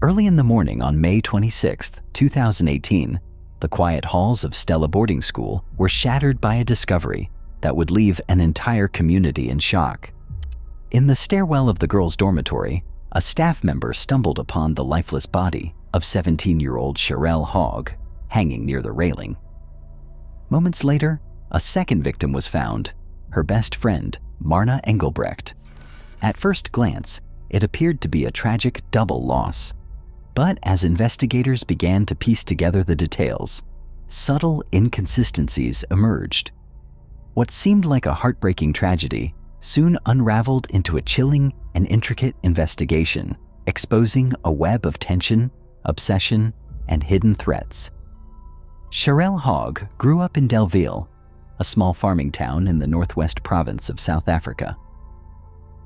Early in the morning on May 26, 2018, the quiet halls of Stella Boarding School were shattered by a discovery that would leave an entire community in shock. In the stairwell of the girls' dormitory, a staff member stumbled upon the lifeless body of 17-year-old Sharnelle Hough hanging near the railing. Moments later, a second victim was found, her best friend, Marna Engelbrecht. At first glance, it appeared to be a tragic double loss. But as investigators began to piece together the details, subtle inconsistencies emerged. What seemed like a heartbreaking tragedy soon unraveled into a chilling and intricate investigation, exposing a web of tension, obsession, and hidden threats. Sharnelle Hough grew up in Delville, a small farming town in the northwest province of South Africa.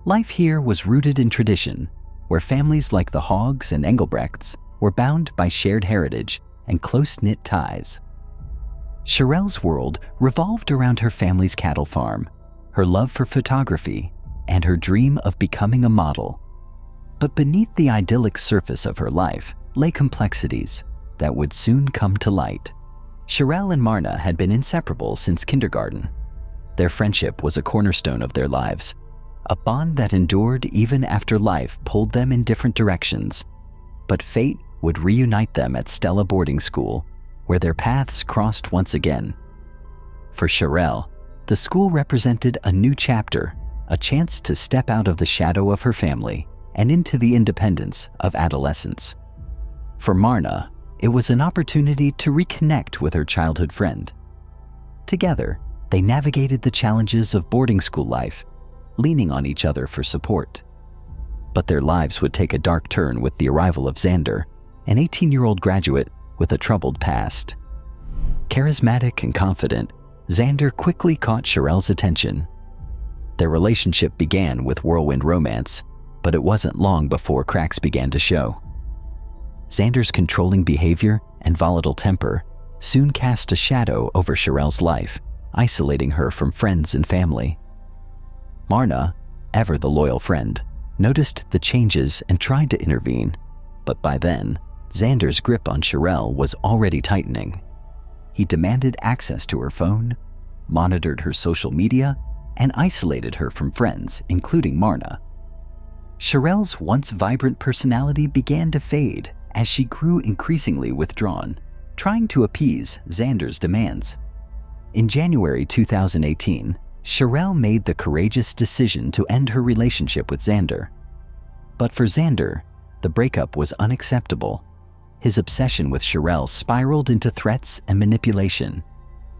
Life here was rooted in tradition, where families like the Haughs and Engelbrechts were bound by shared heritage and close-knit ties. Sharnelle's world revolved around her family's cattle farm, her love for photography, and her dream of becoming a model. But beneath the idyllic surface of her life lay complexities that would soon come to light. Sharnelle and Marna had been inseparable since kindergarten. Their friendship was a cornerstone of their lives, a bond that endured even after life pulled them in different directions. But fate would reunite them at Stella Boarding School, where their paths crossed once again. For Sharnelle, the school represented a new chapter, a chance to step out of the shadow of her family and into the independence of adolescence. For Marna, it was an opportunity to reconnect with her childhood friend. Together, they navigated the challenges of boarding school life, leaning on each other for support. But their lives would take a dark turn with the arrival of Xander, an 18-year-old graduate with a troubled past. Charismatic and confident, Xander quickly caught Sharnelle's attention. Their relationship began with whirlwind romance, but it wasn't long before cracks began to show. Xander's controlling behavior and volatile temper soon cast a shadow over Sharnelle's life, isolating her from friends and family. Marna, ever the loyal friend, noticed the changes and tried to intervene, but by then, Xander's grip on Sharnelle was already tightening. He demanded access to her phone, monitored her social media, and isolated her from friends, including Marna. Sharnelle's once vibrant personality began to fade as she grew increasingly withdrawn, trying to appease Xander's demands. In January 2018, Sharnelle made the courageous decision to end her relationship with Xander. But for Xander, the breakup was unacceptable. His obsession with Sharnelle spiraled into threats and manipulation.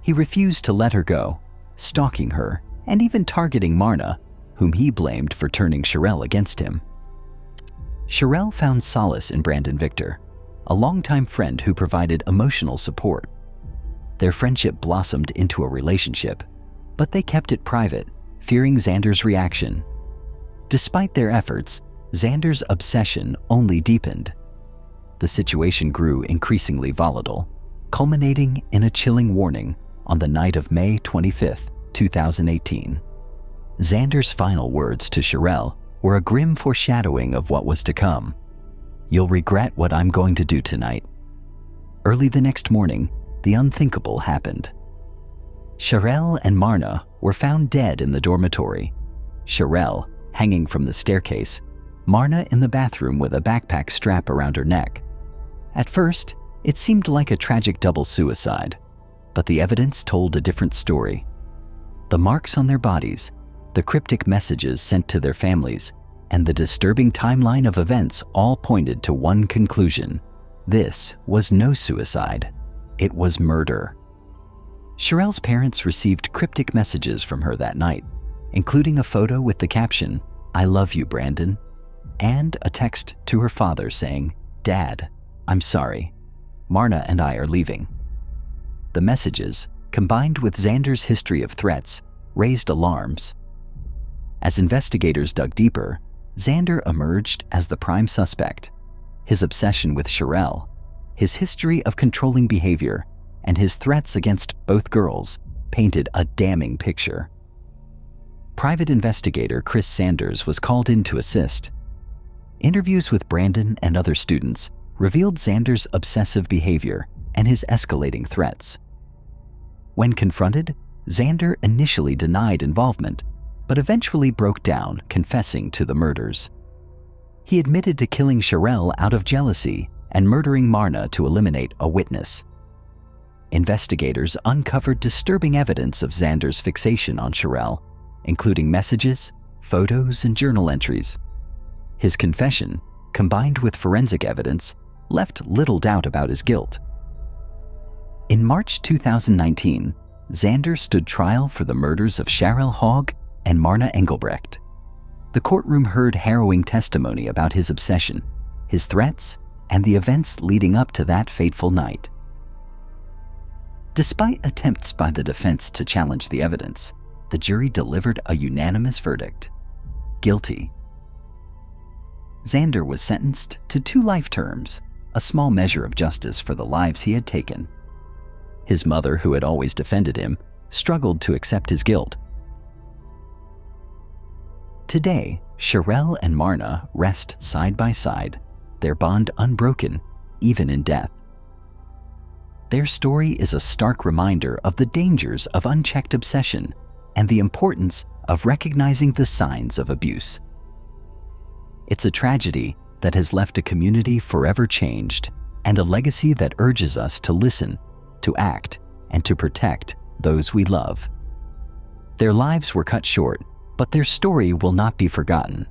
He refused to let her go, stalking her and even targeting Marna, whom he blamed for turning Sharnelle against him. Sharnelle found solace in Brandon Victor, a longtime friend who provided emotional support. Their friendship blossomed into a relationship, but they kept it private, fearing Xander's reaction. Despite their efforts, Xander's obsession only deepened. The situation grew increasingly volatile, culminating in a chilling warning on the night of May 25, 2018. Xander's final words to Sharnelle were a grim foreshadowing of what was to come. "You'll regret what I'm going to do tonight." Early the next morning, the unthinkable happened. Sharnelle and Marna were found dead in the dormitory. Sharnelle hanging from the staircase, Marna in the bathroom with a backpack strap around her neck. At first, it seemed like a tragic double suicide, but the evidence told a different story. The marks on their bodies, the cryptic messages sent to their families, and the disturbing timeline of events all pointed to one conclusion. This was no suicide. It was murder. Sharnelle's parents received cryptic messages from her that night, including a photo with the caption, "I love you, Brandon," and a text to her father saying, "Dad, I'm sorry. Marna and I are leaving." The messages, combined with Xander's history of threats, raised alarms. As investigators dug deeper, Xander emerged as the prime suspect. His obsession with Sharnelle, his history of controlling behavior, and his threats against both girls painted a damning picture. Private investigator Chris Sanders was called in to assist. Interviews with Brandon and other students revealed Xander's obsessive behavior and his escalating threats. When confronted, Xander initially denied involvement, but eventually broke down, confessing to the murders. He admitted to killing Sharnelle out of jealousy and murdering Marna to eliminate a witness. Investigators uncovered disturbing evidence of Xander's fixation on Sharnelle, including messages, photos, and journal entries. His confession, combined with forensic evidence, left little doubt about his guilt. In March 2019, Xander stood trial for the murders of Sharnelle Hough and Marna Engelbrecht. The courtroom heard harrowing testimony about his obsession, his threats, and the events leading up to that fateful night. Despite attempts by the defense to challenge the evidence, the jury delivered a unanimous verdict: guilty. Xander was sentenced to 2 life terms, a small measure of justice for the lives he had taken. His mother, who had always defended him, struggled to accept his guilt. Today, Sharnelle and Marna rest side by side, their bond unbroken, even in death. Their story is a stark reminder of the dangers of unchecked obsession and the importance of recognizing the signs of abuse. It's a tragedy that has left a community forever changed, and a legacy that urges us to listen, to act, and to protect those we love. Their lives were cut short, but their story will not be forgotten.